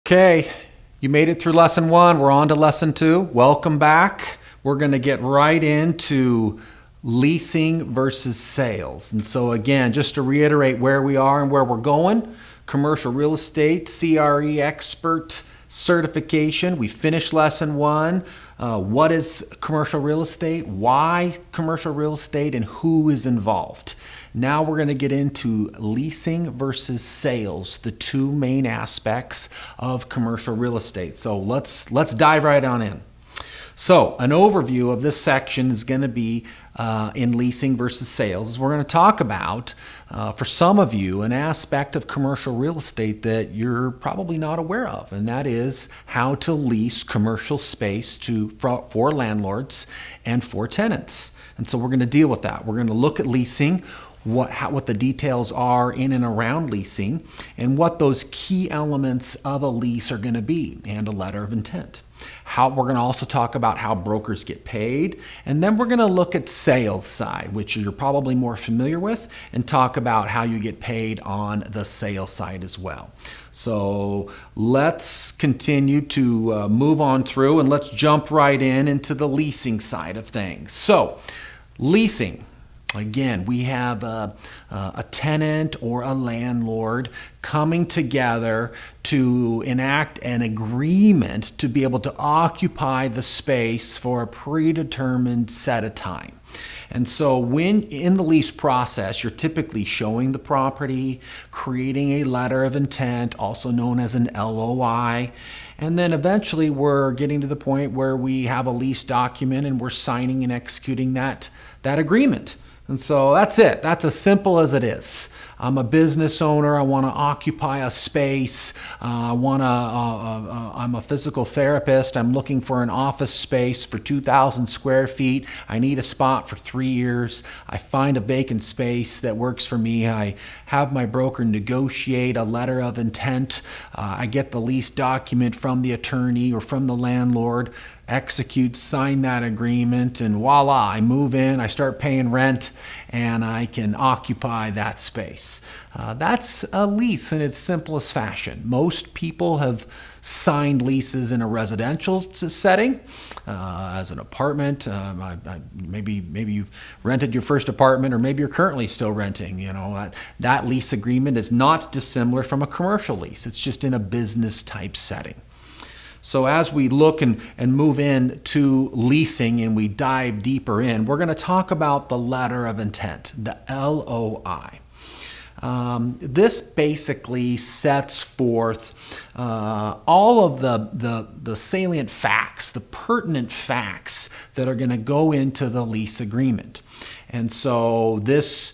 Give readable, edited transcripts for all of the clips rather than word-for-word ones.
Okay, you made it through lesson 1. We're on to lesson 2. Welcome back. We're going to get right into leasing versus sales. And so again, just to reiterate where we are and where we're going, commercial real estate, CRE expert certification. We finished lesson 1. What is commercial real estate? Why commercial real estate? And who is involved? Now we're going to get into leasing versus sales, the two main aspects of commercial real estate. So let's dive right on in. So an overview of this section is going to be in leasing versus sales. We're going to talk about, for some of you, an aspect of commercial real estate that you're probably not aware of, and that is how to lease commercial space for landlords and for tenants. And so we're going to deal with that. We're going to look at leasing, what the details are in and around leasing, and what those key elements of a lease are going to be, and a letter of intent. We're going to also talk about how brokers get paid, and then we're going to look at sales side, which you're probably more familiar with, and talk about how you get paid on the sales side as well. So let's continue to move on through, and let's jump right into the leasing side of things. So leasing. Again, we have a tenant or a landlord coming together to enact an agreement to be able to occupy the space for a predetermined set of time. And so when in the lease process, you're typically showing the property, creating a letter of intent, also known as an LOI, and then eventually we're getting to the point where we have a lease document and we're signing and executing that agreement. And so that's it. That's as simple as it is. I'm a business owner. I want to occupy a space. I'm a physical therapist. I'm looking for an office space for 2,000 square feet. I need a spot for 3 years. I find a vacant space that works for me. I have my broker negotiate a letter of intent. I get the lease document from the attorney or from the landlord, execute, sign that agreement, and voila, I move in, I start paying rent, and I can occupy that space. That's a lease in its simplest fashion. Most people have signed leases in a residential setting, as an apartment. Maybe you've rented your first apartment, or maybe you're currently still renting. You know, that lease agreement is not dissimilar from a commercial lease. It's just in a business type setting. So as we look and move into leasing and we dive deeper in, we're going to talk about the letter of intent, the LOI. This basically sets forth all of the salient facts, the pertinent facts that are going to go into the lease agreement. And so this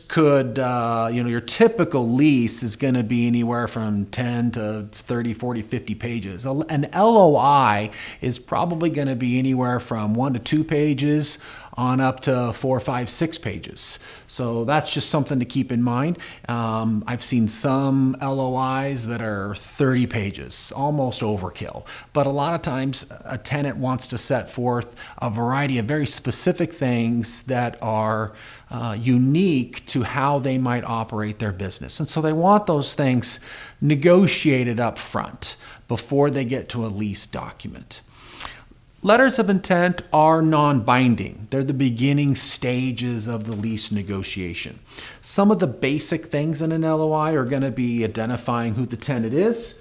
could, your typical lease is going to be anywhere from 10 to 30, 40, 50 pages. An LOI is probably going to be anywhere from 1 to 2 pages on up to 4, 5, 6 pages. So that's just something to keep in mind. I've seen some LOIs that are 30 pages, almost overkill. But a lot of times a tenant wants to set forth a variety of very specific things that are unique to how they might operate their business. And so they want those things negotiated up front before they get to a lease document. Letters of intent are non-binding. They're the beginning stages of the lease negotiation. Some of the basic things in an LOI are going to be identifying who the tenant is.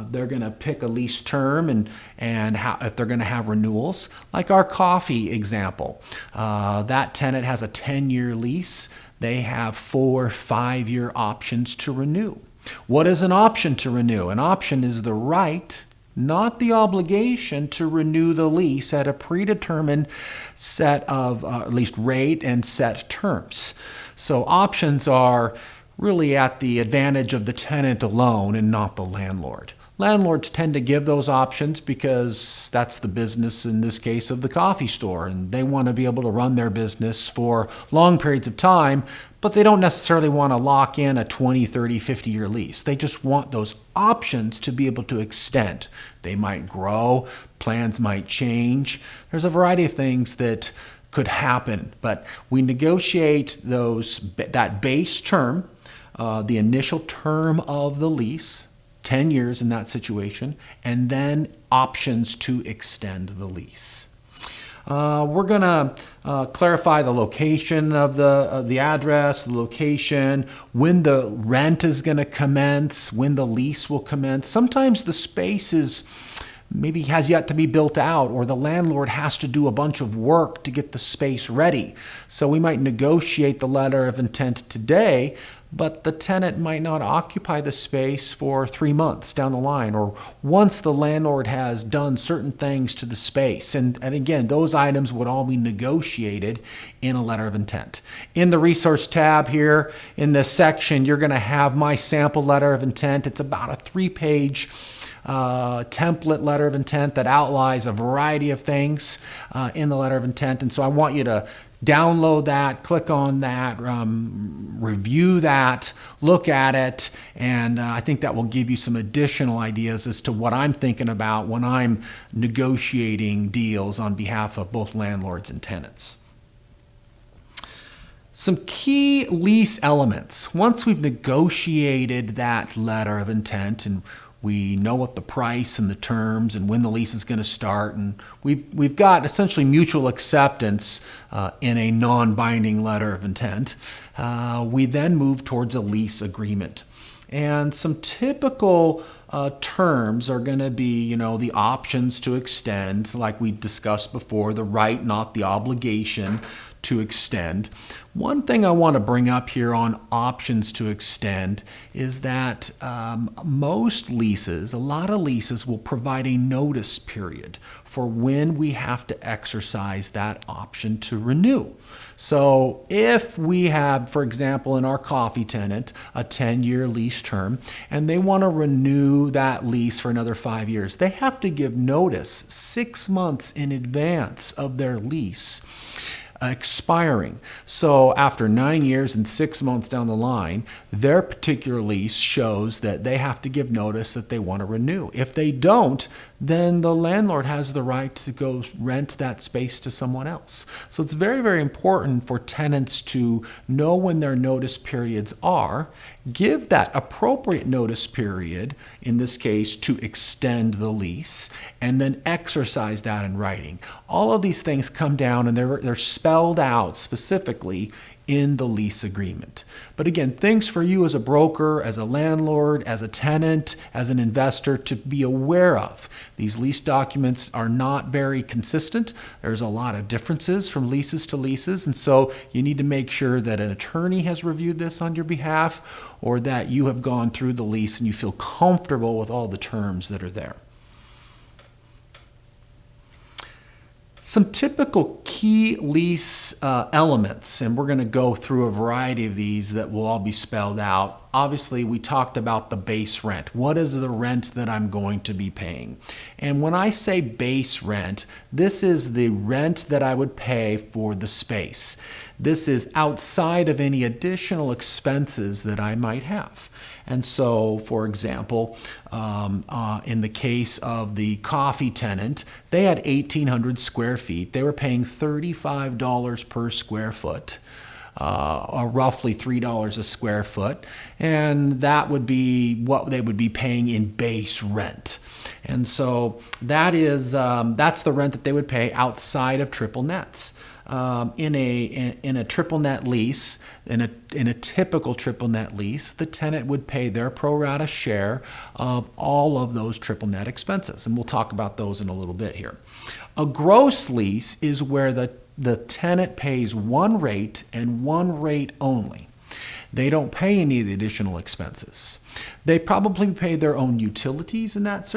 They're going to pick a lease term and if they're going to have renewals. Like our coffee example, that tenant has a 10-year lease. They have 4 5-year options to renew. What is an option to renew? An option is the right, not the obligation, to renew the lease at a predetermined set of at least rate and set terms. So options are really at the advantage of the tenant alone and not the landlord. Landlords tend to give those options because that's the business, in this case, of the coffee store, and they want to be able to run their business for long periods of time, but they don't necessarily want to lock in a 20, 30, 50-year lease. They just want those options to be able to extend. They might grow, plans might change. There's a variety of things that could happen, but we negotiate that base term, the initial term of the lease, 10 years in that situation, and then options to extend the lease. We're going to clarify the location of the address, the location, when the rent is going to commence, when the lease will commence. Sometimes the space is maybe has yet to be built out, or the landlord has to do a bunch of work to get the space ready. So we might negotiate the letter of intent today, but the tenant might not occupy the space for 3 months down the line, or once the landlord has done certain things to the space. And again, those items would all be negotiated in a letter of intent. In the resource tab here, in this section, you're going to have my sample letter of intent. It's about a 3-page template letter of intent that outlines a variety of things in the letter of intent. And so I want you to download that, click on that, review that, look at it, and I think that will give you some additional ideas as to what I'm thinking about when I'm negotiating deals on behalf of both landlords and tenants. Some key lease elements. Once we've negotiated that letter of intent and we know what the price and the terms and when the lease is going to start, and we've got essentially mutual acceptance in a non-binding letter of intent, we then move towards a lease agreement. And some typical terms are going to be, the options to extend, like we discussed before, the right, not the obligation to extend. One thing I want to bring up here on options to extend is that most leases, a lot of leases will provide a notice period for when we have to exercise that option to renew. So if we have, for example, in our coffee tenant, a 10-year lease term, and they want to renew that lease for another 5 years, they have to give notice 6 months in advance of their lease expiring. So after 9 years and 6 months down the line, their particular lease shows that they have to give notice that they want to renew. If they don't, then the landlord has the right to go rent that space to someone else. So it's very, very important for tenants to know when their notice periods are, give that appropriate notice period, in this case, to extend the lease, and then exercise that in writing. All of these things come down and they're spelled out specifically in the lease agreement. But again, things for you as a broker, as a landlord, as a tenant, as an investor to be aware of. These lease documents are not very consistent. There's a lot of differences from leases to leases, and so you need to make sure that an attorney has reviewed this on your behalf, or that you have gone through the lease and you feel comfortable with all the terms that are there. Some typical key lease elements, and we're going to go through a variety of these that will all be spelled out. Obviously, we talked about the base rent. What is the rent that I'm going to be paying? And when I say base rent, this is the rent that I would pay for the space. This is outside of any additional expenses that I might have. And so, for example, in the case of the coffee tenant, they had 1,800 square feet. They were paying $35 per square foot. Or roughly $3 a square foot, and that would be what they would be paying in base rent. And so that is that's the rent that they would pay outside of triple nets. In a triple net lease, in a typical triple net lease, the tenant would pay their pro rata share of all of those triple net expenses, and we'll talk about those in a little bit here. A gross lease is where the tenant pays one rate and one rate only. They don't pay any of the additional expenses. They probably pay their own utilities in that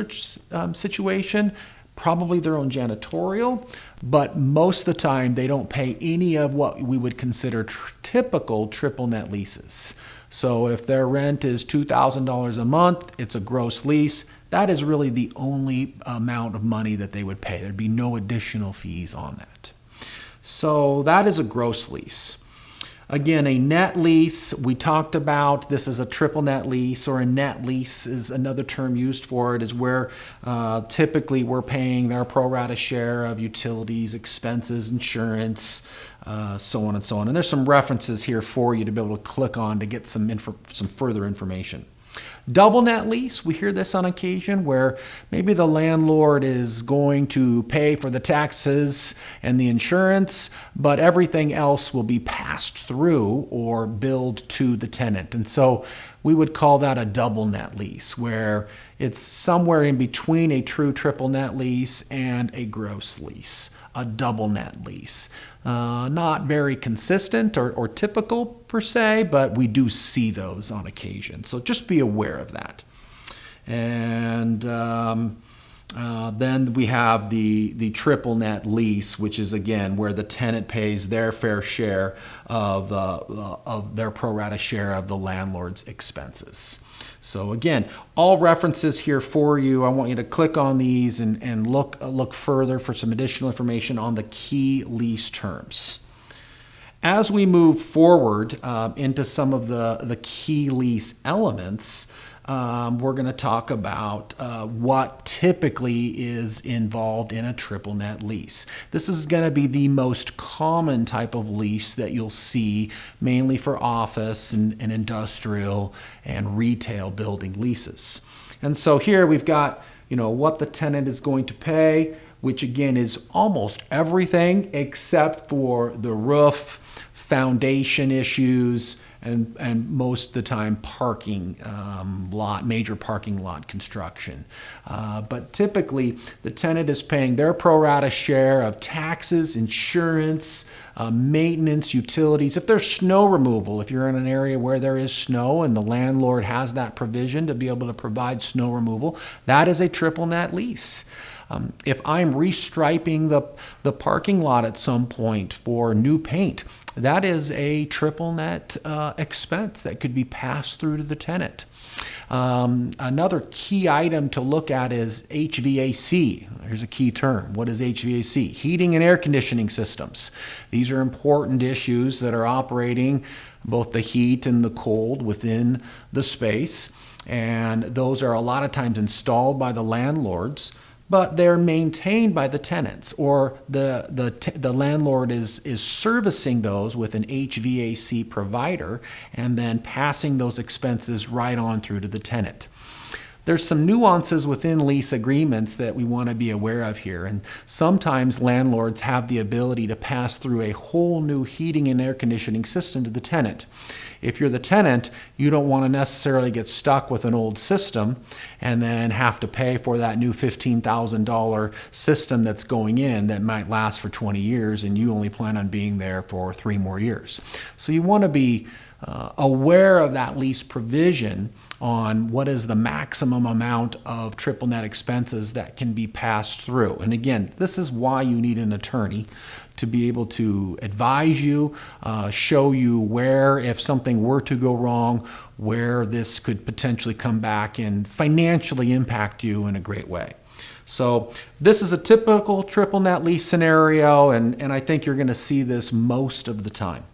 situation, probably their own janitorial, but most of the time they don't pay any of what we would consider typical triple net leases. So if their rent is $2,000 a month, it's a gross lease. That is really the only amount of money that they would pay. There'd be no additional fees on that. So that is a gross lease. Again, a net lease, we talked about, this is a triple net lease, or a net lease is another term used for it, is where typically we're paying their pro rata share of utilities, expenses, insurance, so on and so on. And there's some references here for you to be able to click on to get some further information. Double net lease, we hear this on occasion where maybe the landlord is going to pay for the taxes and the insurance, but everything else will be passed through or billed to the tenant. And so we would call that a double net lease, where it's somewhere in between a true triple net lease and a gross lease, a double net lease. Not very consistent or typical per se, but we do see those on occasion. So just be aware of that. And then we have the triple net lease, which is again where the tenant pays their fair share of their pro rata share of the landlord's expenses. So again, all references here for you. I want you to click on these and look further for some additional information on the key lease terms. As we move forward into some of the key lease elements, we're going to talk about what typically is involved in a triple net lease. This is going to be the most common type of lease that you'll see, mainly for office and industrial and retail building leases. And so here we've got, what the tenant is going to pay, which again is almost everything except for the roof, foundation issues, and most of the time parking major parking lot construction. But typically the tenant is paying their pro rata share of taxes, insurance, maintenance, utilities. If there's snow removal, if you're in an area where there is snow and the landlord has that provision to be able to provide snow removal, that is a triple net lease. If I'm restriping the parking lot at some point for new paint, that is a triple net expense that could be passed through to the tenant. Another key item to look at is HVAC. Here's a key term. What is HVAC? Heating and air conditioning systems. These are important issues that are operating both the heat and the cold within the space. And those are a lot of times installed by the landlords, but they're maintained by the tenants, or the landlord is servicing those with an HVAC provider and then passing those expenses right on through to the tenant. There's some nuances within lease agreements that we want to be aware of here, and sometimes landlords have the ability to pass through a whole new heating and air conditioning system to the tenant. If you're the tenant, you don't want to necessarily get stuck with an old system and then have to pay for that new $15,000 system that's going in that might last for 20 years and you only plan on being there for 3 more years. So you want to be aware of that lease provision on what is the maximum amount of triple net expenses that can be passed through. And again, this is why you need an attorney to be able to advise you, show you where, if something were to go wrong, where this could potentially come back and financially impact you in a great way. So this is a typical triple net lease scenario, and I think you're going to see this most of the time.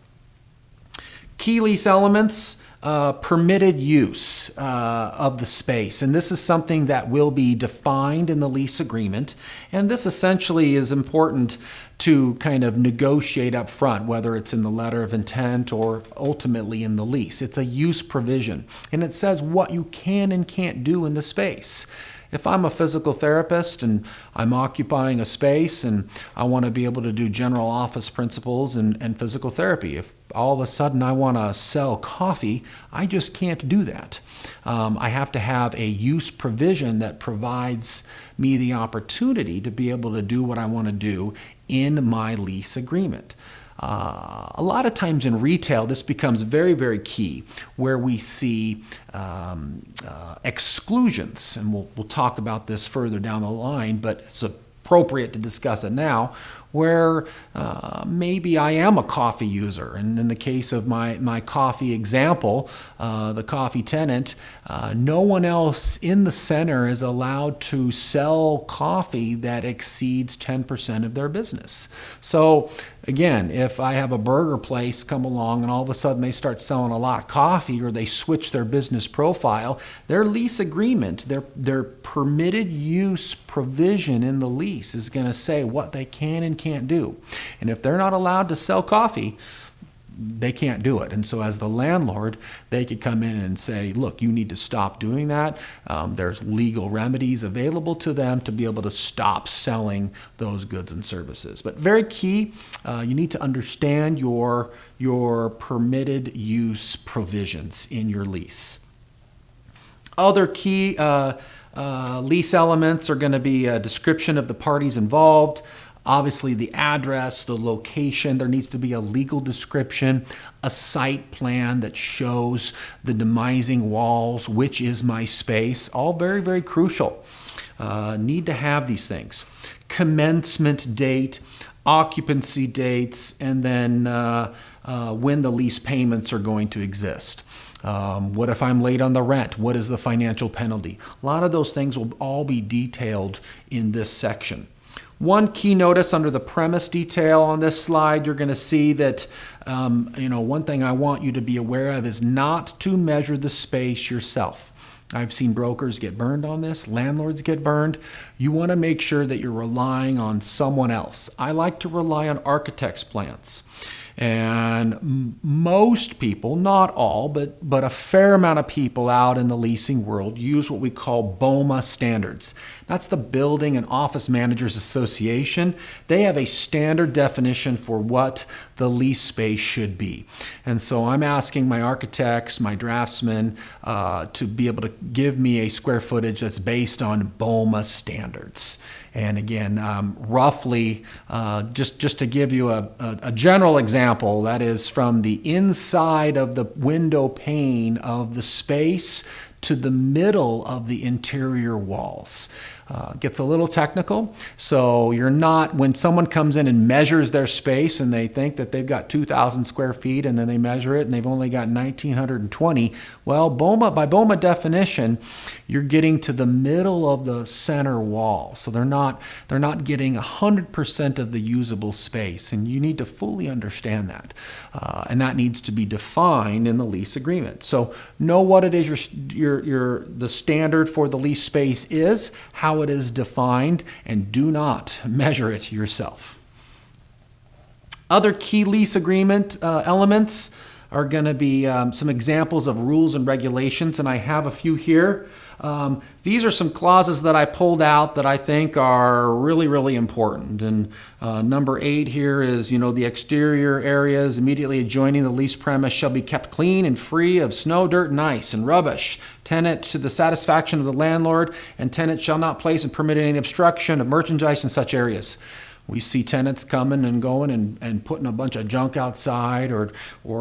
Key lease elements, permitted use of the space. And this is something that will be defined in the lease agreement. And this essentially is important to kind of negotiate up front, whether it's in the letter of intent or ultimately in the lease. It's a use provision, and it says what you can and can't do in the space. If I'm a physical therapist and I'm occupying a space and I want to be able to do general office principles and physical therapy, if all of a sudden I want to sell coffee, I just can't do that. I have to have a use provision that provides me the opportunity to be able to do what I want to do in my lease agreement. A lot of times in retail, this becomes very, very key, where we see exclusions, and we'll talk about this further down the line, but it's appropriate to discuss it now, where maybe I am a coffee user. And in the case of my coffee example, the coffee tenant, no one else in the center is allowed to sell coffee that exceeds 10% of their business. So again, if I have a burger place come along and all of a sudden they start selling a lot of coffee, or they switch their business profile, their lease agreement, their permitted use provision in the lease is going to say what they can and can't do. And if they're not allowed to sell coffee, they can't do it. And so as the landlord, they could come in and say, look, you need to stop doing that. There's legal remedies available to them to be able to stop selling those goods and services. But very key, you need to understand your permitted use provisions in your lease. Other key lease elements are going to be a description of the parties involved, obviously the address, the location. There needs to be a legal description, a site plan that shows the demising walls, which is my space, all very, very crucial. Need to have these things. Commencement date, occupancy dates, and then when the lease payments are going to exist. What if I'm late on the rent? What is the financial penalty? A lot of those things will all be detailed in this section. One key notice under the premise detail on this slide, you're going to see that one thing I want you to be aware of is not to measure the space yourself. I've seen brokers get burned on this, landlords get burned. You want to make sure that you're relying on someone else. I like to rely on architects' plans. And most people, not all, but a fair amount of people out in the leasing world use what we call BOMA standards. That's the Building and Office Managers Association. They have a standard definition for what the lease space should be. And so I'm asking my architects, my draftsmen, to be able to give me a square footage that's based on BOMA standards. And again, roughly, just to give you a general example, that is from the inside of the window pane of the space to the middle of the interior walls. Gets a little technical. So you're not, when someone comes in and measures their space and they think that they've got 2,000 square feet and then they measure it and they've only got 1,920, well, by BOMA definition, you're getting to the middle of the center wall. So they're not getting 100% of the usable space, and you need to fully understand that. And that needs to be defined in the lease agreement. So know what it is the standard for the lease space is, how it is defined, and do not measure it yourself. Other key lease agreement elements are going to be some examples of rules and regulations, and I have a few here. These are some clauses that I pulled out that I think are really, really important. And number 8 here is, the exterior areas immediately adjoining the lease premise shall be kept clean and free of snow, dirt, and ice and rubbish. Tenant to the satisfaction of the landlord, and tenant shall not place and permit any obstruction of merchandise in such areas. We see tenants coming and going and putting a bunch of junk outside, or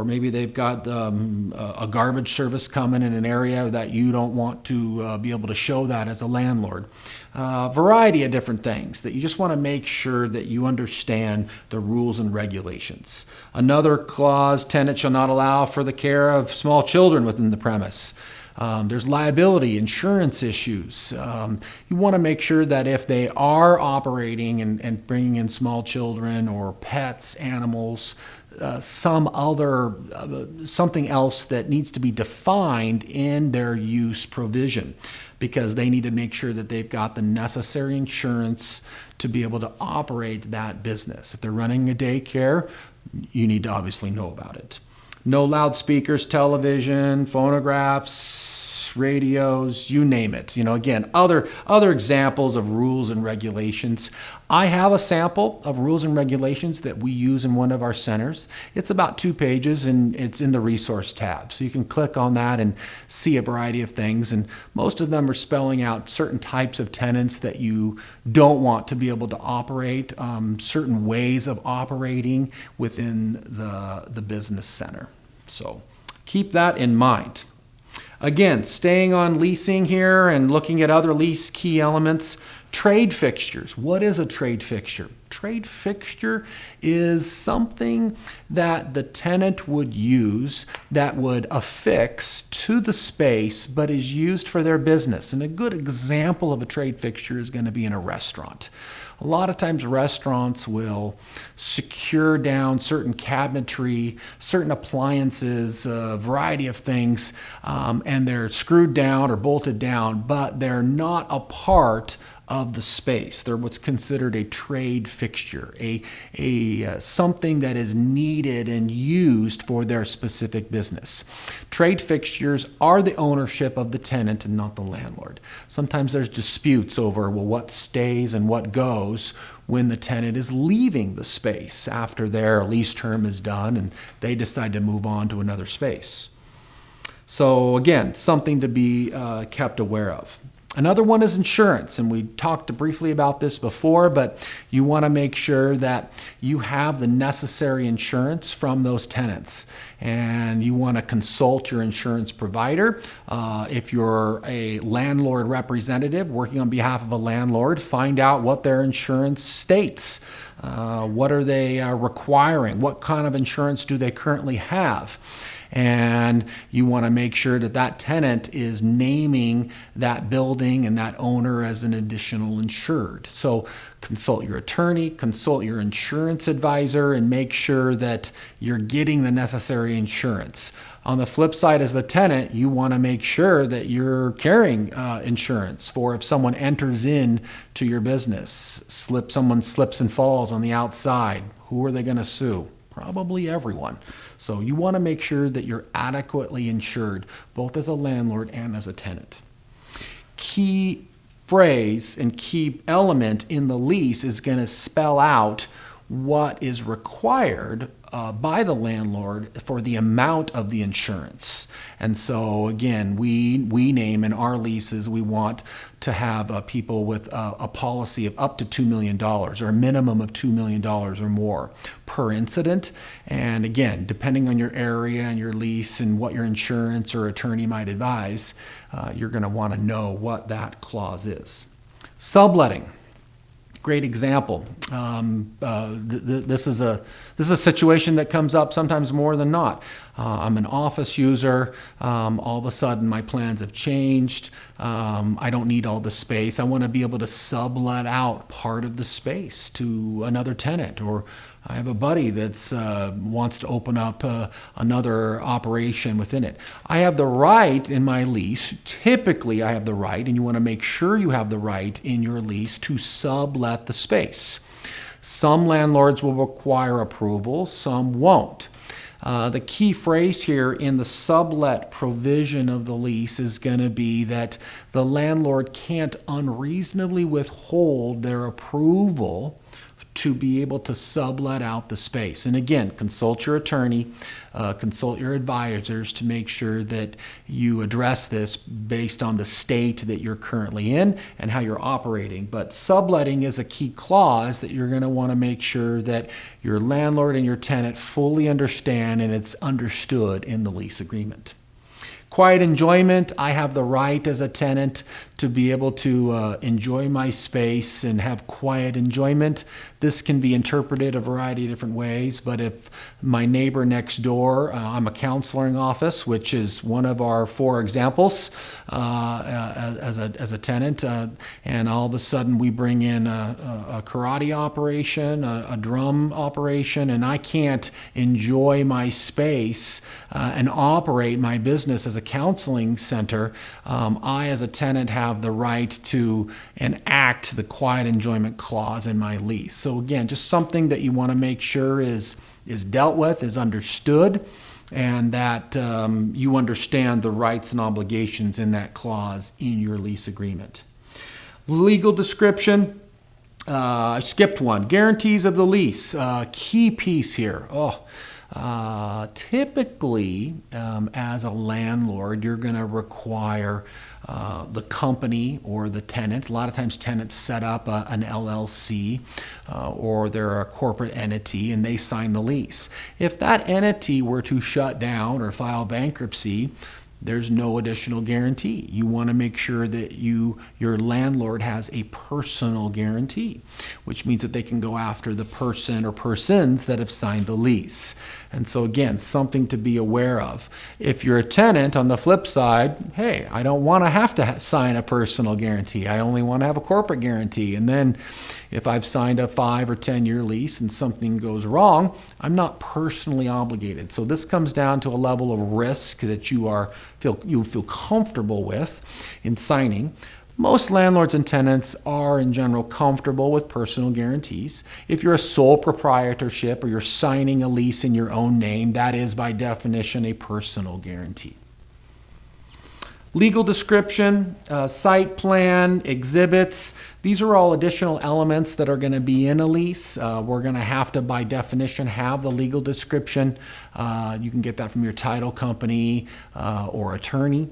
maybe they've got a garbage service coming in an area that you don't want to be able to show that as a landlord. Variety of different things that you just want to make sure that you understand the rules and regulations. Another clause, tenant shall not allow for the care of small children within the premise. There's liability, insurance issues. You want to make sure that if they are operating and bringing in small children or pets, animals, something else that needs to be defined in their use provision, because they need to make sure that they've got the necessary insurance to be able to operate that business. If they're running a daycare, you need to obviously know about it. No loudspeakers, television, phonographs, radios, you name it. Again, other examples of rules and regulations. I have a sample of rules and regulations that we use in one of our centers. It's about 2 pages and it's in the resource tab. So you can click on that and see a variety of things. And most of them are spelling out certain types of tenants that you don't want to be able to operate, certain ways of operating within the business center. So keep that in mind. Again, staying on leasing here and looking at other lease key elements. Trade fixtures. What is a trade fixture? Trade fixture is something that the tenant would use that would affix to the space but is used for their business. And a good example of a trade fixture is going to be in a restaurant. A lot of times restaurants will secure down certain cabinetry, certain appliances, a variety of things, and they're screwed down or bolted down, but they're not a part of the space. They're what's considered a trade fixture, something that is needed and used for their specific business. Trade fixtures are the ownership of the tenant and not the landlord. Sometimes there's disputes over, well, what stays and what goes when the tenant is leaving the space after their lease term is done and they decide to move on to another space. So again, something to be kept aware of. Another one is insurance, and we talked briefly about this before, but you want to make sure that you have the necessary insurance from those tenants, and you want to consult your insurance provider. If you're a landlord representative working on behalf of a landlord, find out what their insurance states. What are they requiring? What kind of insurance do they currently have? And you want to make sure that that tenant is naming that building and that owner as an additional insured. So consult your attorney, consult your insurance advisor, and make sure that you're getting the necessary insurance. On the flip side, as the tenant, you want to make sure that you're carrying insurance for if someone enters in to your business, someone slips and falls on the outside, who are they going to sue? Probably everyone. So you want to make sure that you're adequately insured, both as a landlord and as a tenant. Key phrase and key element in the lease is going to spell out what is required by the landlord for the amount of the insurance. And so again, we name in our leases, we want to have people with a policy of up to $2 million or a minimum of $2 million or more per incident. And again, depending on your area and your lease and what your insurance or attorney might advise, you're going to want to know what that clause is. Subletting. Great example. This is a situation that comes up sometimes more than not. I'm an office user. All of a sudden, my plans have changed. I don't need all the space. I want to be able to sublet out part of the space to another tenant, or I have a buddy that wants to open up another operation within it. I have the right in my lease, typically I have the right, and you want to make sure you have the right in your lease to sublet the space. Some landlords will require approval, some won't. The key phrase here in the sublet provision of the lease is going to be that the landlord can't unreasonably withhold their approval to be able to sublet out the space. And again, consult your attorney, consult your advisors to make sure that you address this based on the state that you're currently in and how you're operating. But subletting is a key clause that you're going to want to make sure that your landlord and your tenant fully understand and it's understood in the lease agreement. Quiet enjoyment. I have the right as a tenant to be able to enjoy my space and have quiet enjoyment. This can be interpreted a variety of different ways, but if my neighbor next door, I'm a counseling office, which is one of our 4 examples as a tenant, and all of a sudden we bring in a karate operation, a drum operation, and I can't enjoy my space and operate my business as a counseling center, I as a tenant have the right to enact the quiet enjoyment clause in my lease. So again, just something that you want to make sure is dealt with, is understood, and that you understand the rights and obligations in that clause in your lease agreement. Legal description. I skipped one. Guarantees of the lease. Key piece here. Typically, as a landlord, you're going to require the company or the tenant. A lot of times tenants set up an LLC or they're a corporate entity and they sign the lease. If that entity were to shut down or file bankruptcy, there's no additional guarantee. You want to make sure that your landlord has a personal guarantee, which means that they can go after the person or persons that have signed the lease. And so again, something to be aware of. If you're a tenant, on the flip side, hey, I don't want to have to sign a personal guarantee. I only want to have a corporate guarantee. And then if I've signed a 5 or 10-year lease and something goes wrong, I'm not personally obligated. So this comes down to a level of risk that you feel comfortable with in signing. Most landlords and tenants are in general comfortable with personal guarantees. If you're a sole proprietorship or you're signing a lease in your own name, that is by definition a personal guarantee. Legal description, site plan, exhibits, these are all additional elements that are going to be in a lease. We're going to have to, by definition, have the legal description. You can get that from your title company or attorney.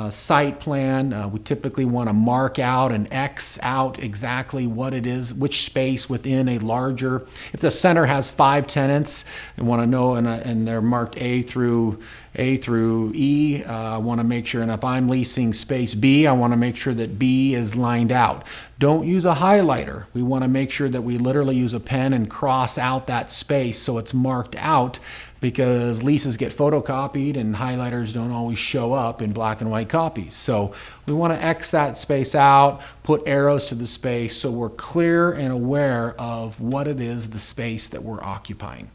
Site plan, we typically want to mark out and X out exactly what it is, which space within a larger, if the center has 5 tenants and want to know, and they're marked A through E, I want to make sure, and if I'm leasing space B, I want to make sure that B is lined out. Don't use a highlighter. We want to make sure that we literally use a pen and cross out that space so it's marked out, because leases get photocopied and highlighters don't always show up in black and white copies. So we want to X that space out, put arrows to the space so we're clear and aware of what it is, the space that we're occupying.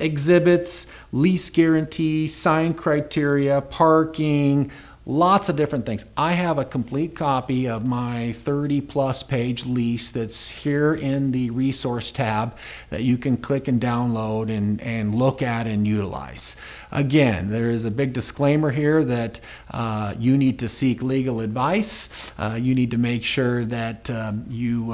Exhibits, lease guarantee, sign criteria, parking, lots of different things. I have a complete copy of my 30+ page lease that's here in the resource tab that you can click and download and look at and utilize. Again, there is a big disclaimer here that you need to seek legal advice. You need to make sure that you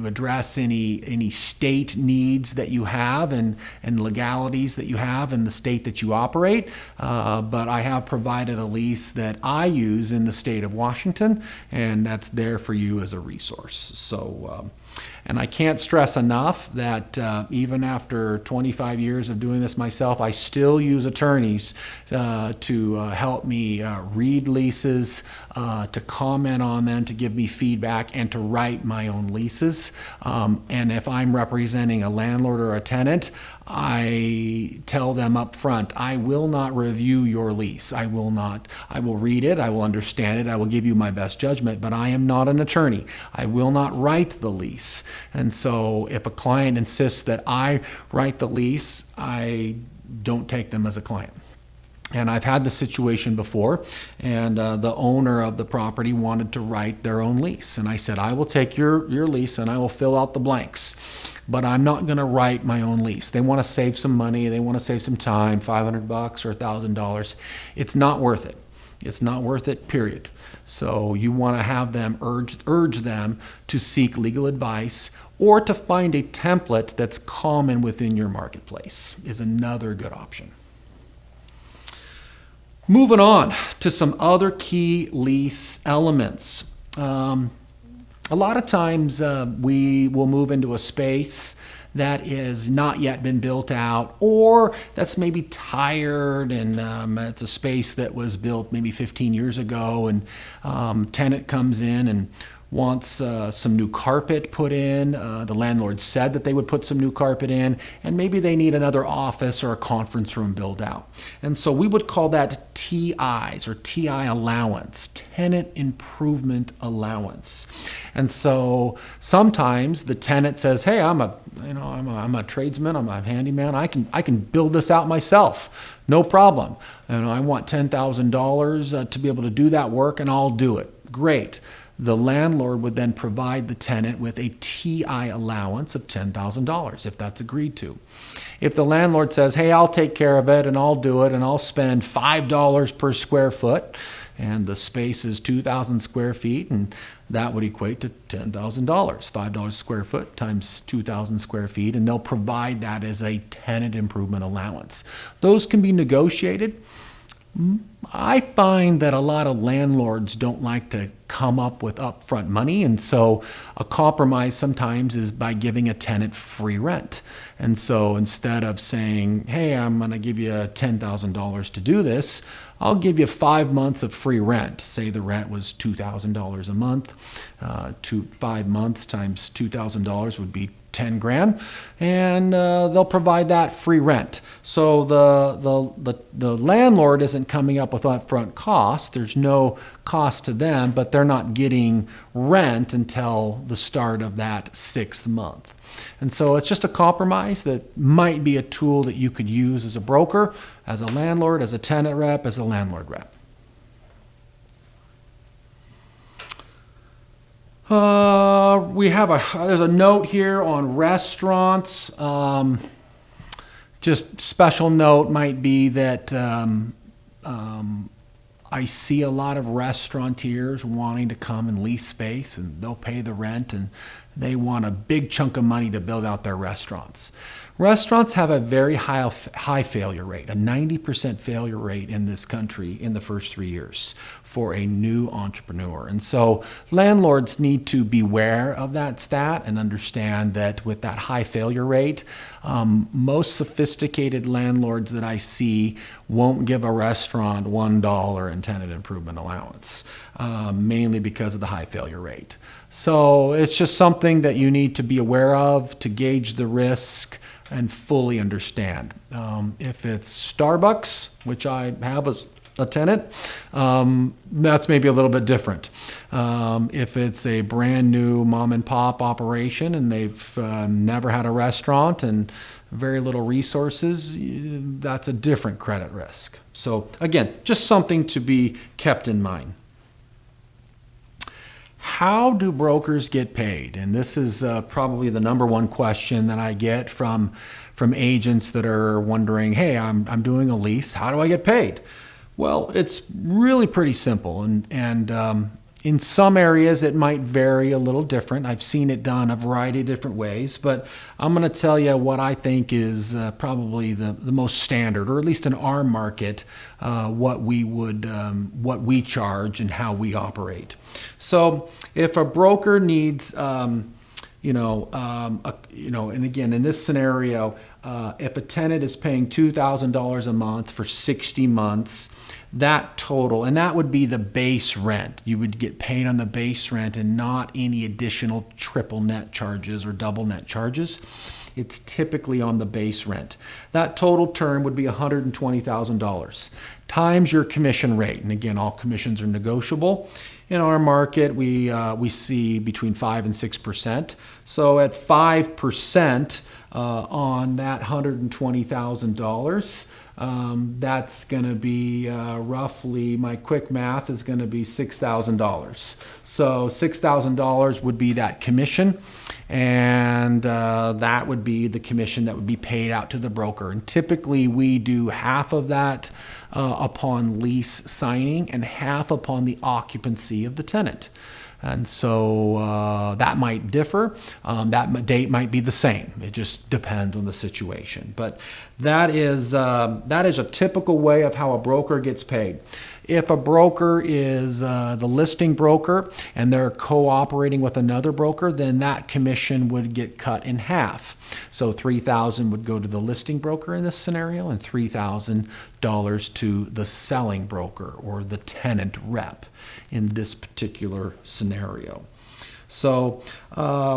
address any state needs that you have and legalities that you have in the state that you operate. But I have provided a lease that I use in the state of Washington, and that's there for you as a resource. So, and I can't stress enough that even after 25 years of doing this myself, I still use attorneys to help me read leases, to comment on them, to give me feedback, and to write my own leases. And if I'm representing a landlord or a tenant, I tell them up front, I will not review your lease. I will not. I will read it. I will understand it. I will give you my best judgment, but I am not an attorney. I will not write the lease. And so if a client insists that I write the lease, I don't take them as a client. And I've had the situation before, and the owner of the property wanted to write their own lease. And I said, I will take your lease and I will fill out the blanks, but I'm not going to write my own lease. They want to save some money. They want to save some time, $500 or $1,000. It's not worth it. It's not worth it, period. So you want to have them urge them to seek legal advice, or to find a template that's common within your marketplace is another good option. Moving on to some other key lease elements. A lot of times we will move into a space that has not yet been built out, or that's maybe tired, and it's a space that was built maybe 15 years ago, and tenant comes in and wants some new carpet put in. The landlord said that they would put some new carpet in, and maybe they need another office or a conference room built out. And so we would call that TIs, or TI allowance, tenant improvement allowance. And so sometimes the tenant says, hey, I'm a tradesman, I'm a handyman, I can build this out myself, no problem. And I want $10,000 to be able to do that work, and I'll do it. Great. The landlord would then provide the tenant with a TI allowance of $10,000 if that's agreed to. If the landlord says, hey, I'll take care of it and I'll do it and I'll spend $5 per square foot, and the space is 2,000 square feet, and that would equate to $10,000, $5 a square foot times 2,000 square feet, and they'll provide that as a tenant improvement allowance. Those can be negotiated. I find that a lot of landlords don't like to come up with upfront money, and so a compromise sometimes is by giving a tenant free rent. And so instead of saying, hey, I'm going to give you $10,000 to do this, I'll give you 5 months of free rent. Say the rent was $2,000 a month. 5 months times $2,000 would be 10 grand, and they'll provide that free rent. So the landlord isn't coming up with upfront costs. There's no cost to them, but they're not getting rent until the start of that 6th month. And so it's just a compromise that might be a tool that you could use as a broker, as a landlord, as a tenant rep, as a landlord rep. There's a note here on restaurants. Just special note might be that I see a lot of restaurateurs wanting to come and lease space, and they'll pay the rent, and they want a big chunk of money to build out their restaurants. Restaurants have a very high failure rate, a 90% failure rate in this country in the first 3 years for a new entrepreneur. And so landlords need to beware of that stat and understand that with that high failure rate, most sophisticated landlords that I see won't give a restaurant $1 in tenant improvement allowance, mainly because of the high failure rate. So it's just something that you need to be aware of to gauge the risk and fully understand. If it's Starbucks, which I have as a tenant, that's maybe a little bit different. If it's a brand new mom and pop operation and they've never had a restaurant and very little resources, that's a different credit risk. So again, just something to be kept in mind. How do brokers get paid? And this is probably the number one question that I get from agents that are wondering, hey, I'm doing a lease. How do I get paid? Well, it's really pretty simple. And in some areas, it might vary a little different. I've seen it done a variety of different ways, but I'm going to tell you what I think is probably the most standard, or at least in our market, what we charge and how we operate. So if a broker needs, and again, in this scenario, if a tenant is paying $2,000 a month for 60 months, that total, and that would be the base rent. You would get paid on the base rent and not any additional triple net charges or double net charges. It's typically on the base rent. That total term would be $120,000 times your commission rate. And again, all commissions are negotiable. In our market, we see between 5 and 6%. So at 5% on that $120,000, that's going to be roughly, my quick math is going to be $6,000. So $6,000 would be that commission, and that would be the commission that would be paid out to the broker. And typically we do half of that upon lease signing and half upon the occupancy of the tenant. And so that might differ. That date might be the same. It just depends on the situation. But that is a typical way of how a broker gets paid. If a broker is the listing broker and they're cooperating with another broker, then that commission would get cut in half. So $3,000 would go to the listing broker in this scenario, and $3,000 to the selling broker or the tenant rep in this particular scenario. So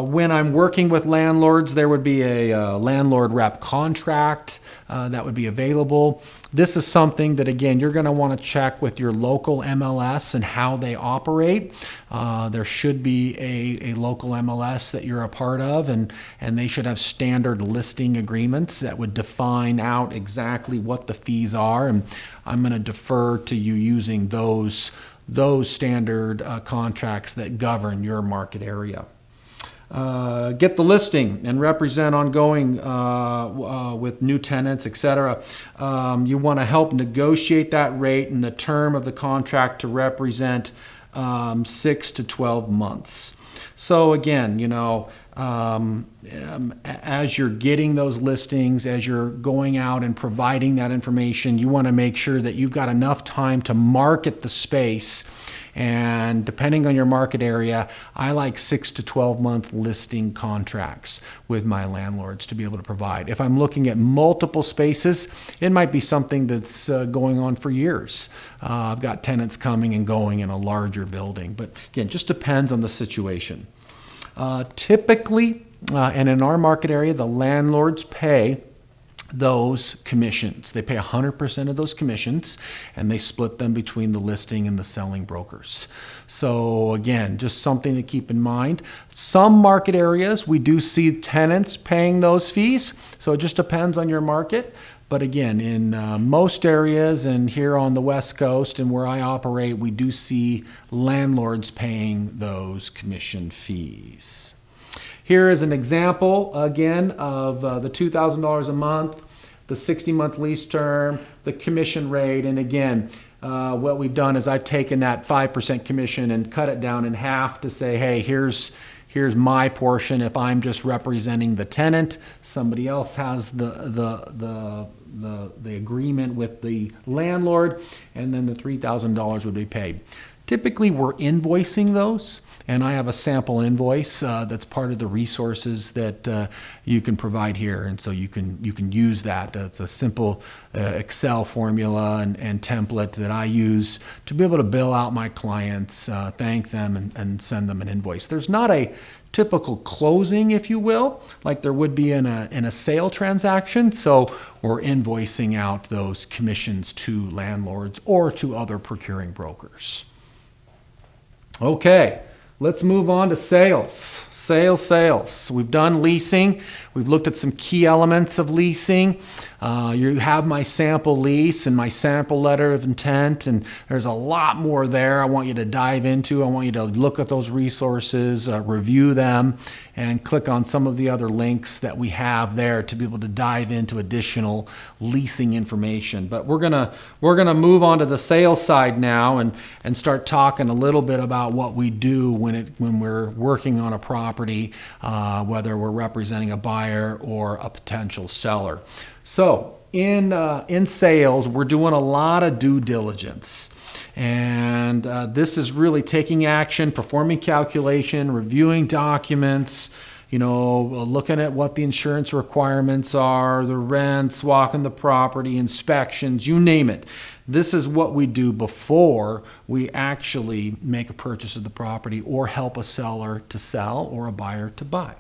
when I'm working with landlords, there would be a landlord rep contract that would be available. This is something that, again, you're going to want to check with your local MLS and how they operate. There should be a local MLS that you're a part of, and they should have standard listing agreements that would define out exactly what the fees are. And I'm going to defer to you using those standard contracts that govern your market area. Get the listing and represent ongoing with new tenants, etc. You want to help negotiate that rate and the term of the contract to represent 6 to 12 months. So again, as you're getting those listings, as you're going out and providing that information, you want to make sure that you've got enough time to market the space. And depending on your market area, I like 6 to 12 month listing contracts with my landlords to be able to provide. If I'm looking at multiple spaces, it might be something that's going on for years. I've got tenants coming and going in a larger building, but again, just depends on the situation. Typically, and in our market area, the landlords pay those commissions. They pay 100% of those commissions, and they split them between the listing and the selling brokers. So again, just something to keep in mind. Some market areas, we do see tenants paying those fees, so it just depends on your market. But again, in most areas and here on the West Coast and where I operate, we do see landlords paying those commission fees. Here is an example, again, of the $2,000 a month, the 60-month lease term, the commission rate, and again, what we've done is I've taken that 5% commission and cut it down in half to say, hey, here's my portion if I'm just representing the tenant. Somebody else has the agreement with the landlord, and then the $3,000 would be paid. Typically, we're invoicing those, and I have a sample invoice that's part of the resources that you can provide here, and so you can use that. It's a simple Excel formula and template that I use to be able to bill out my clients, thank them, and send them an invoice. There's not a typical closing, if you will, like there would be in a sale transaction. So we're invoicing out those commissions to landlords or to other procuring brokers. Okay, let's move on to sales. Sales. We've done leasing. We've looked at some key elements of leasing. You have my sample lease and my sample letter of intent, and there's a lot more there I want you to dive into. I want you to look at those resources, review them, and click on some of the other links that we have there to be able to dive into additional leasing information. But we're gonna move on to the sales side now and start talking a little bit about what we do when we're working on a property, whether we're representing a buyer or a potential seller. So in sales, we're doing a lot of due diligence. And this is really taking action, performing calculation, reviewing documents, looking at what the insurance requirements are, the rents, walking the property, inspections, you name it. This is what we do before we actually make a purchase of the property or help a seller to sell or a buyer to buy.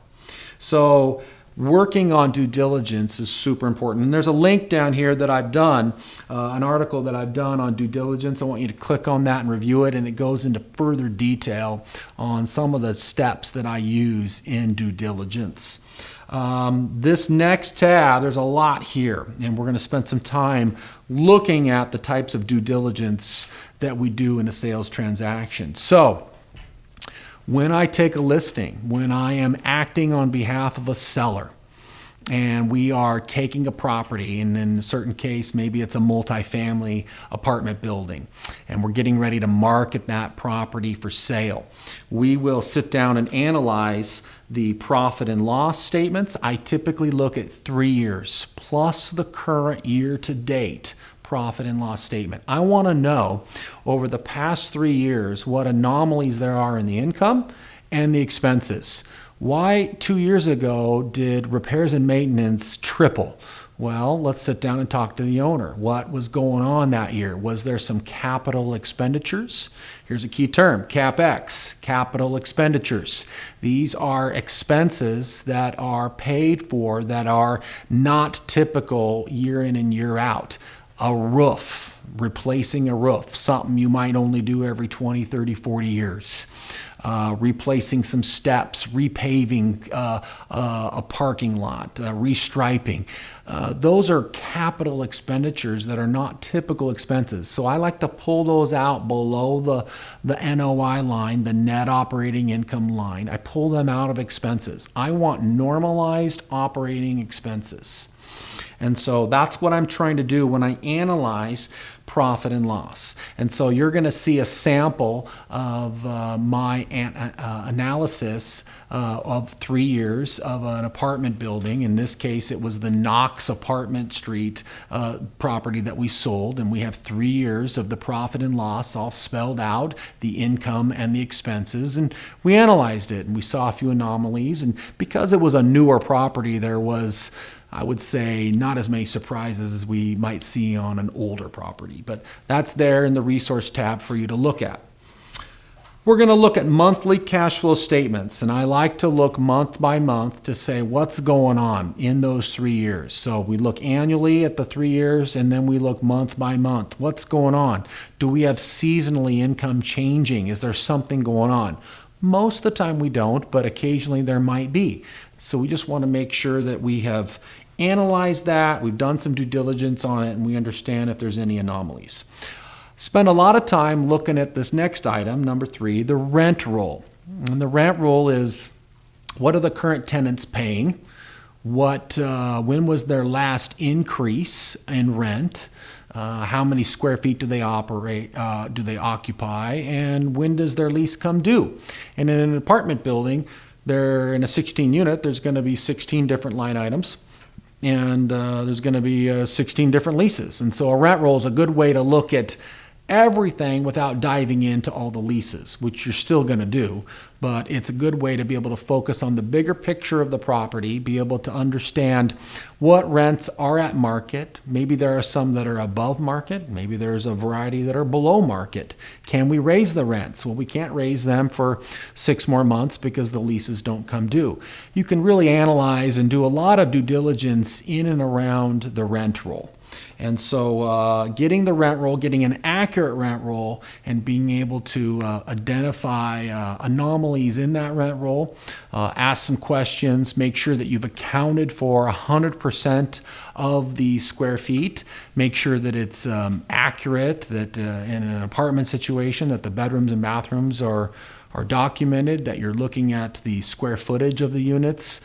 So working on due diligence is super important. And there's a link down here that I've done, an article that I've done on due diligence. I want you to click on that and review it, and it goes into further detail on some of the steps that I use in due diligence. This next tab, there's a lot here, and we're going to spend some time looking at the types of due diligence that we do in a sales transaction. So when I take a listing, when I am acting on behalf of a seller, and we are taking a property, and in a certain case, maybe it's a multifamily apartment building, and we're getting ready to market that property for sale, we will sit down and analyze the profit and loss statements. I typically look at 3 years plus the current year to date profit and loss statement. I want to know over the past 3 years what anomalies there are in the income and the expenses. Why 2 years ago did repairs and maintenance triple? Well, let's sit down and talk to the owner. What was going on that year? Was there some capital expenditures? Here's a key term, CapEx, capital expenditures. These are expenses that are paid for that are not typical year in and year out. A roof, replacing a roof, something you might only do every 20, 30, 40 years. Replacing some steps, repaving a parking lot, restriping. Those are capital expenditures that are not typical expenses. So I like to pull those out below the NOI line, the net operating income line. I pull them out of expenses. I want normalized operating expenses. And so that's what I'm trying to do when I analyze profit and loss. And so you're going to see a sample of my analysis of 3 years of an apartment building. In this case, it was the Knox Apartment Street property that we sold. And we have 3 years of the profit and loss all spelled out, the income and the expenses. And we analyzed it, and we saw a few anomalies. And because it was a newer property, there was, I would say, not as many surprises as we might see on an older property, but that's there in the resource tab for you to look at. We're going to look at monthly cash flow statements, and I like to look month by month to say what's going on in those 3 years. So we look annually at the 3 years, and then we look month by month. What's going on? Do we have seasonally income changing? Is there something going on? Most of the time we don't, but occasionally there might be. So we just want to make sure that we have analyzed that, we've done some due diligence on it, and we understand if there's any anomalies. Spend a lot of time looking at this next item, number 3, the rent roll. And the rent roll is, what are the current tenants paying? When was their last increase in rent? How many square feet do they occupy? And when does their lease come due? And in an apartment building, they're in a 16 unit, there's going to be 16 different line items. And there's going to be 16 different leases. And so a rent roll is a good way to look at everything without diving into all the leases, which you're still going to do. But it's a good way to be able to focus on the bigger picture of the property, be able to understand what rents are at market. Maybe there are some that are above market. Maybe there's a variety that are below market. Can we raise the rents? Well, we can't raise them for 6 more months because the leases don't come due. You can really analyze and do a lot of due diligence in and around the rent roll. And so getting the rent roll, getting an accurate rent roll, and being able to identify anomalies in that rent roll, ask some questions, make sure that you've accounted for 100% of the square feet, make sure that it's accurate, that in an apartment situation that the bedrooms and bathrooms are documented, that you're looking at the square footage of the units,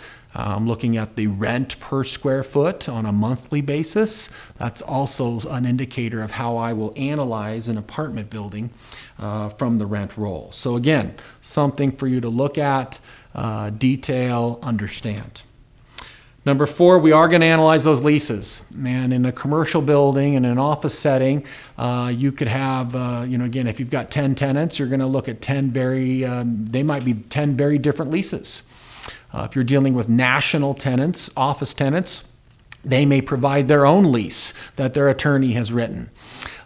looking at the rent per square foot on a monthly basis. That's also an indicator of how I will analyze an apartment building from the rent roll. So again, something for you to look at, detail, understand. Number 4, we are going to analyze those leases. And in a commercial building, in an office setting, you could have, again, if you've got 10 tenants, you're going to look at 10 they might be 10 very different leases. If you're dealing with national tenants, office tenants, they may provide their own lease that their attorney has written.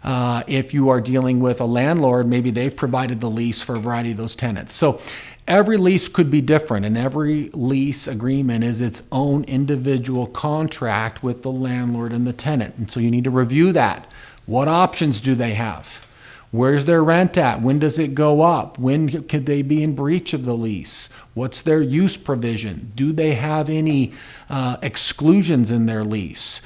If you are dealing with a landlord, maybe they've provided the lease for a variety of those tenants. So every lease could be different, and every lease agreement is its own individual contract with the landlord and the tenant. And so you need to review that. What options do they have? Where's their rent at? When does it go up? When could they be in breach of the lease? What's their use provision? Do they have any exclusions in their lease?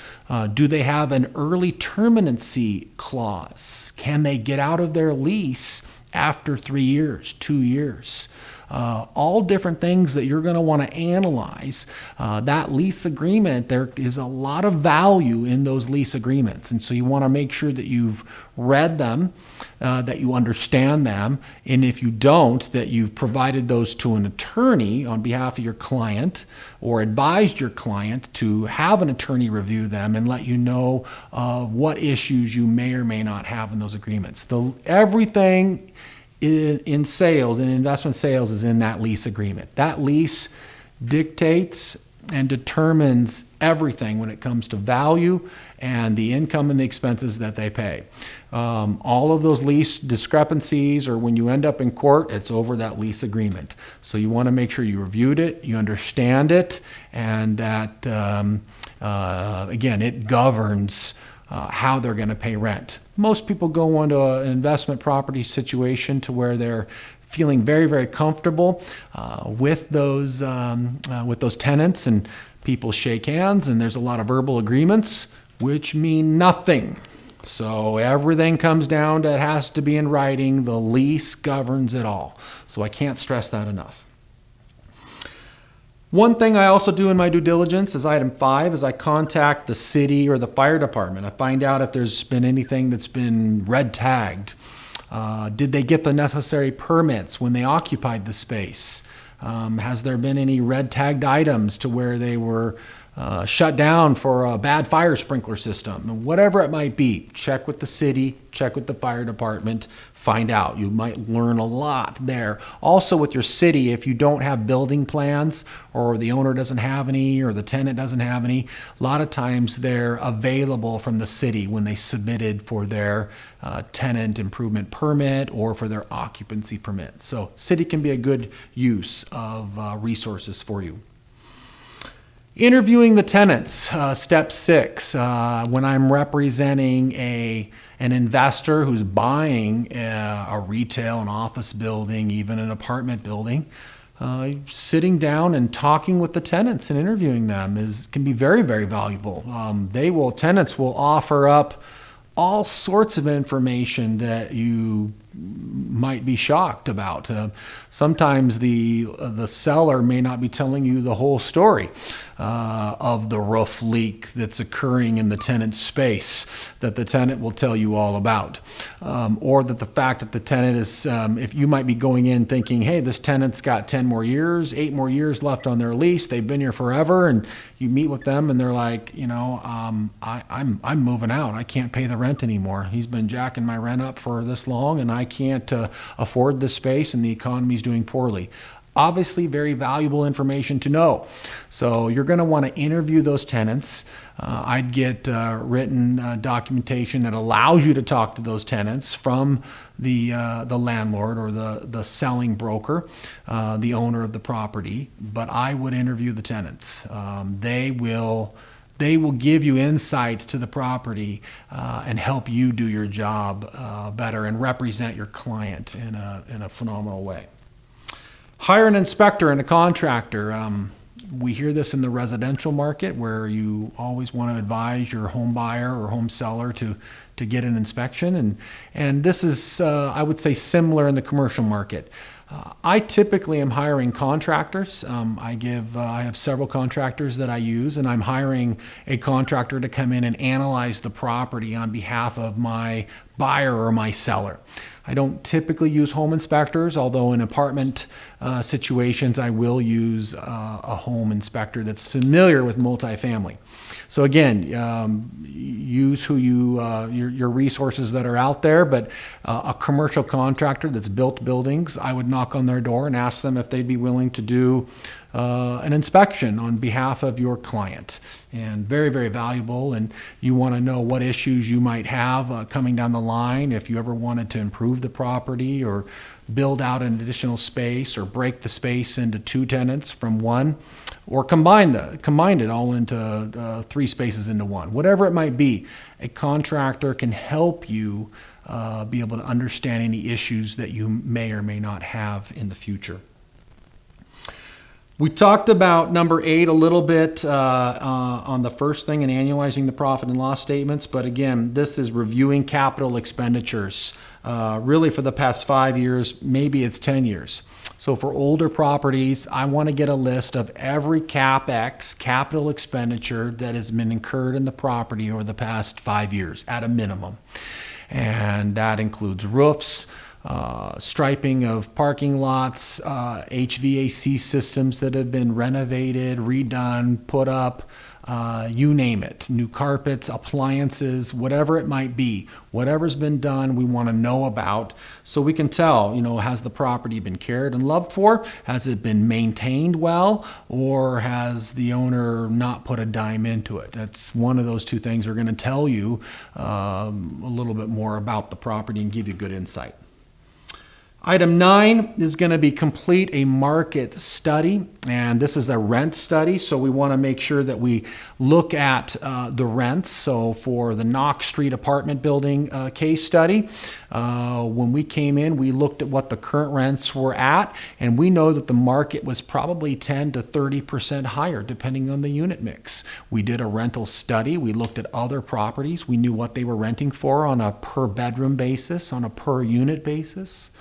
Do they have an early terminancy clause? Can they get out of their lease after 3 years, 2 years? All different things that you're going to want to analyze. That lease agreement, there is a lot of value in those lease agreements. And so you want to make sure that you've read them, that you understand them. And if you don't, that you've provided those to an attorney on behalf of your client or advised your client to have an attorney review them and let you know what issues you may or may not have in those agreements. Everything in sales, in investment sales, is in that lease agreement. That lease dictates and determines everything when it comes to value and the income and the expenses that they pay. All of those lease discrepancies, or when you end up in court, it's over that lease agreement. So you want to make sure you reviewed it, you understand it, and that, again, it governs how they're going to pay rent. Most people go into an investment property situation to where they're feeling very, very comfortable with those tenants, and people shake hands, and there's a lot of verbal agreements, which mean nothing. So everything comes down to it has to be in writing. The lease governs it all. So I can't stress that enough. One thing I also do in my due diligence is item 5 is I contact the city or the fire department. I find out if there's been anything that's been red tagged. Did they get the necessary permits when they occupied the space? Has there been any red tagged items to where they were shut down for a bad fire sprinkler system? Whatever it might be, check with the city, check with the fire department, find out. You might learn a lot there. Also with your city, if you don't have building plans, or the owner doesn't have any, or the tenant doesn't have any, a lot of times they're available from the city when they submitted for their tenant improvement permit or for their occupancy permit. So city can be a good use of resources for you. Interviewing the tenants, step 6. When I'm representing an investor who's buying a retail, an office building, even an apartment building, sitting down and talking with the tenants and interviewing them can be very, very valuable. Tenants will offer up all sorts of information that you might be shocked about. Sometimes the seller may not be telling you the whole story of the roof leak that's occurring in the tenant's space that the tenant will tell you all about. Or that the fact that the tenant is, if you might be going in thinking, hey, this tenant's got 10 more years, 8 more years left on their lease, they've been here forever, and you meet with them and they're like, I'm moving out. I can't pay the rent anymore. He's been jacking my rent up for this long and I can't afford this space and the economy's doing poorly. Obviously, very valuable information to know. So you're going to want to interview those tenants. I'd get written documentation that allows you to talk to those tenants from the landlord or the selling broker, the owner of the property. But I would interview the tenants. They will give you insight to the property and help you do your job better and represent your client in a phenomenal way. Hire an inspector and a contractor. We hear this in the residential market where you always want to advise your home buyer or home seller to get an inspection. And this is, I would say, similar in the commercial market. I typically am hiring contractors. I have several contractors that I use, and I'm hiring a contractor to come in and analyze the property on behalf of my buyer or my seller. I don't typically use home inspectors, although in apartment situations I will use a home inspector that's familiar with multifamily. So again, use your resources that are out there, but a commercial contractor that's built buildings, I would knock on their door and ask them if they'd be willing to do an inspection on behalf of your client. And very, very valuable. And you want to know what issues you might have coming down the line if you ever wanted to improve the property or build out an additional space or break the space into 2 tenants from 1, or combine it all into 3 spaces into 1. Whatever it might be, a contractor can help you be able to understand any issues that you may or may not have in the future. We talked about number 8 a little bit on the first thing in annualizing the profit and loss statements, but again, this is reviewing capital expenditures really for the past 5 years, maybe it's 10 years. So for older properties, I want to get a list of every CapEx, capital expenditure, that has been incurred in the property over the past 5 years at a minimum. And that includes roofs, striping of parking lots, HVAC systems that have been renovated, redone, put up, you name it, new carpets, appliances, whatever it might be. Whatever's been done, we want to know about so we can tell, has the property been cared and loved for? Has it been maintained well? Or has the owner not put a dime into it? That's one of those 2 things we're going to tell you a little bit more about the property and give you good insight. Item 9 is going to be complete a market study, and this is a rent study, so we want to make sure that we look at the rents. So for the Knox Street apartment building case study, when we came in, we looked at what the current rents were at, and we know that the market was probably 10 to 30% higher depending on the unit mix. We did a rental study. We looked at other properties. We knew what they were renting for on a per bedroom basis, on a per unit basis,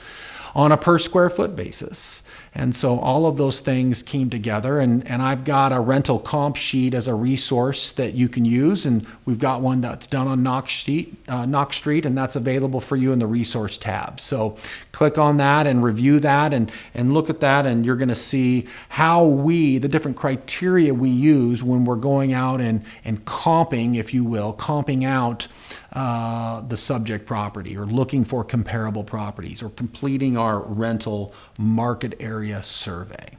on a per square foot basis. And so all of those things came together, and I've got a rental comp sheet as a resource that you can use, and we've got one that's done on Knox Street, and that's available for you in the resource tab. So click on that and review that and look at that, and you're going to see how the different criteria we use when we're going out and comping, if you will, comping out the subject property, or looking for comparable properties, or completing our rental market area survey.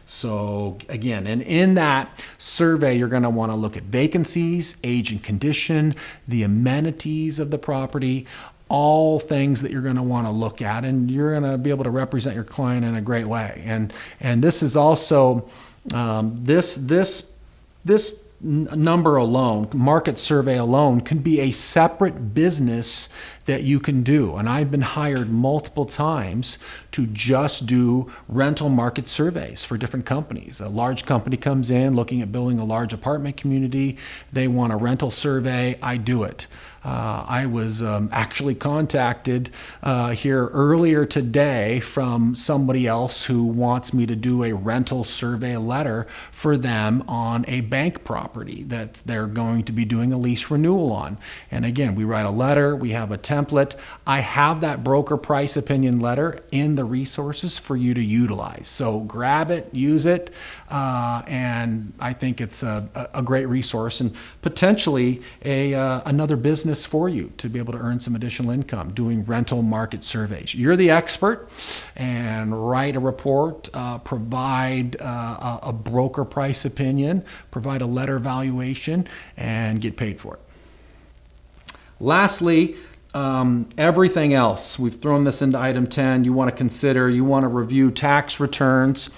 So again, and in that survey, you're going to want to look at vacancies, age and condition, the amenities of the property, all things that you're going to want to look at, and you're going to be able to represent your client in a great way. And this is also this number alone, market survey alone, can be a separate business that you can do. And I've been hired multiple times to just do rental market surveys for different companies. A large company comes in looking at building a large apartment community. They want a rental survey. I do it. I was actually contacted here earlier today from somebody else who wants me to do a rental survey letter for them on a bank property that they're going to be doing a lease renewal on. And again, we write a letter, we have a template. I have that broker price opinion letter in the resources for you to utilize. So grab it, use it, and I think it's a great resource and potentially another business for you to be able to earn some additional income doing rental market surveys. You're the expert, and write a report, provide a broker price opinion, provide a letter valuation, and get paid for it. Lastly, everything else. We've thrown this into item 10. You want to consider, you want to review tax returns.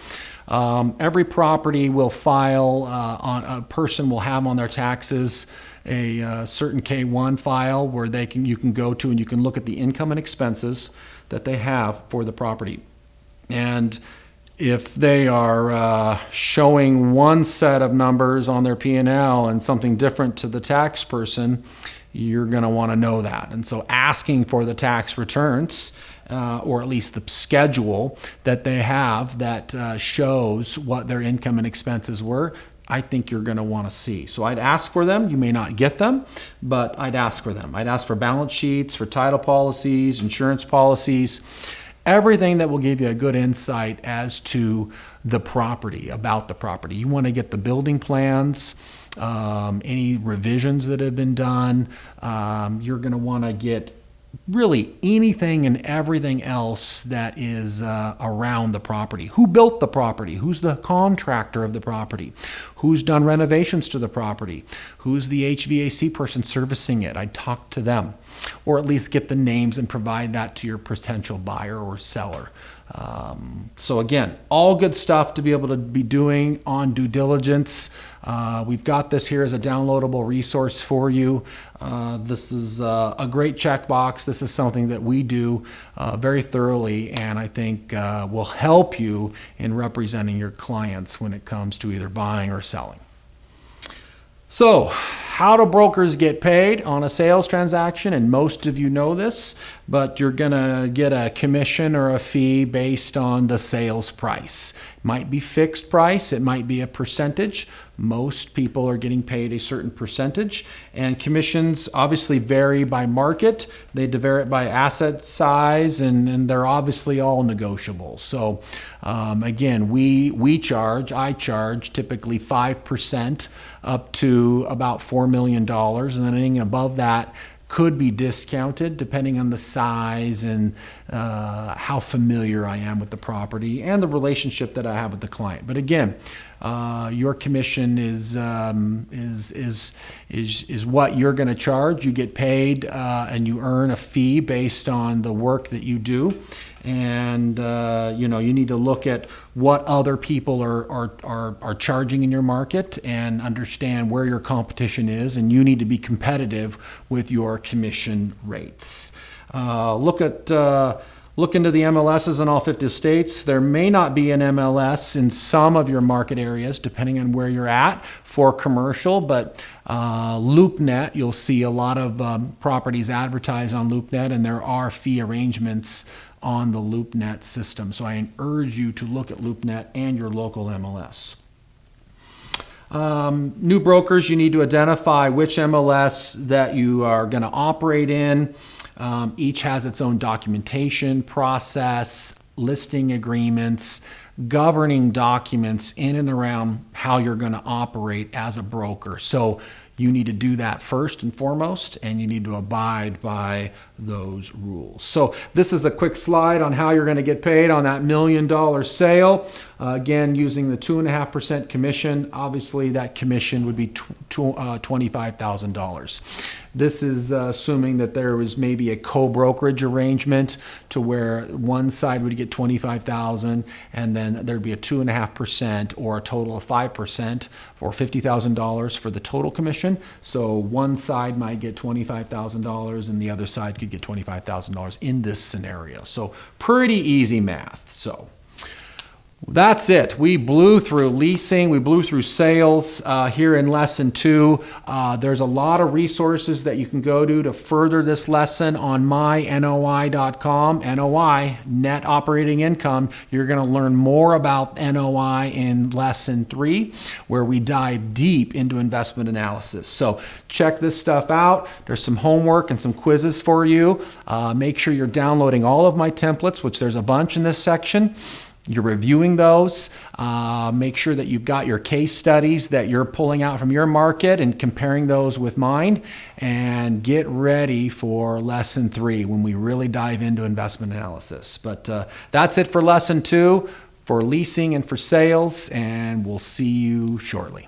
Every property will file, a person will have on their taxes a certain K1 file where you can go to and you can look at the income and expenses that they have for the property. And if they are showing one set of numbers on their P&L and something different to the tax person, you're going to want to know that. And so asking for the tax returns, or at least the schedule that they have that shows what their income and expenses were, I think you're going to want to see. So I'd ask for them. You may not get them, but I'd ask for them. I'd ask for balance sheets, for title policies, insurance policies, everything that will give you a good insight as to the property, about the property. You want to get the building plans, any revisions that have been done. You're going to want to get really anything and everything else that is around the property. Who built the property? Who's the contractor of the property? Who's done renovations to the property? Who's the HVAC person servicing it? I'd talk to them, or at least get the names and provide that to your potential buyer or seller. So again, all good stuff to be able to be doing on due diligence. We've got this here as a downloadable resource for you. This is a great checkbox. This is something that we do very thoroughly, and I think will help you in representing your clients when it comes to either buying or selling. So, how do brokers get paid on a sales transaction? And most of you know this, but you're going to get a commission or a fee based on the sales price. It might be fixed price, it might be a percentage. Most people are getting paid a certain percentage, and commissions obviously vary by market. They vary by asset size, and they're obviously all negotiable. So again, I charge typically 5% up to about $4 million, and then anything above that could be discounted depending on the size and how familiar I am with the property and the relationship that I have with the client. But again, your commission is what you're going to charge. You get paid and you earn a fee based on the work that you do. And you need to look at what other people are charging in your market and understand where your competition is, and you need to be competitive with your commission rates. Look into the MLSs in all 50 states. There may not be an MLS in some of your market areas, depending on where you're at for commercial, but LoopNet, you'll see a lot of properties advertised on LoopNet, and there are fee arrangements on the LoopNet system. So I urge you to look at LoopNet and your local MLS. New brokers, you need to identify which MLS that you are going to operate in. Each has its own documentation process, listing agreements, governing documents in and around how you're going to operate as a broker. So you need to do that first and foremost, and you need to abide by those rules. So this is a quick slide on how you're going to get paid on that $1 million sale. Again, using the 2.5% commission. Obviously, that commission would be $25,000. This is assuming that there was maybe a co-brokerage arrangement to where one side would get $25,000, and then there'd be a 2.5% or a total of 5% for $50,000 for the total commission. So one side might get $25,000 and the other side could could get $25,000 in this scenario. So pretty easy math. So that's it. We blew through leasing. We blew through sales here in lesson 2. There's a lot of resources that you can go to further this lesson on mynoi.com. NOI, net operating income. You're going to learn more about NOI in lesson 3, where we dive deep into investment analysis. So check this stuff out. There's some homework and some quizzes for you. Make sure you're downloading all of my templates, which there's a bunch in this section. You're reviewing those. Make sure that you've got your case studies that you're pulling out from your market and comparing those with mine. And get ready for lesson 3 when we really dive into investment analysis. But that's it for lesson 2 for leasing and for sales, and we'll see you shortly.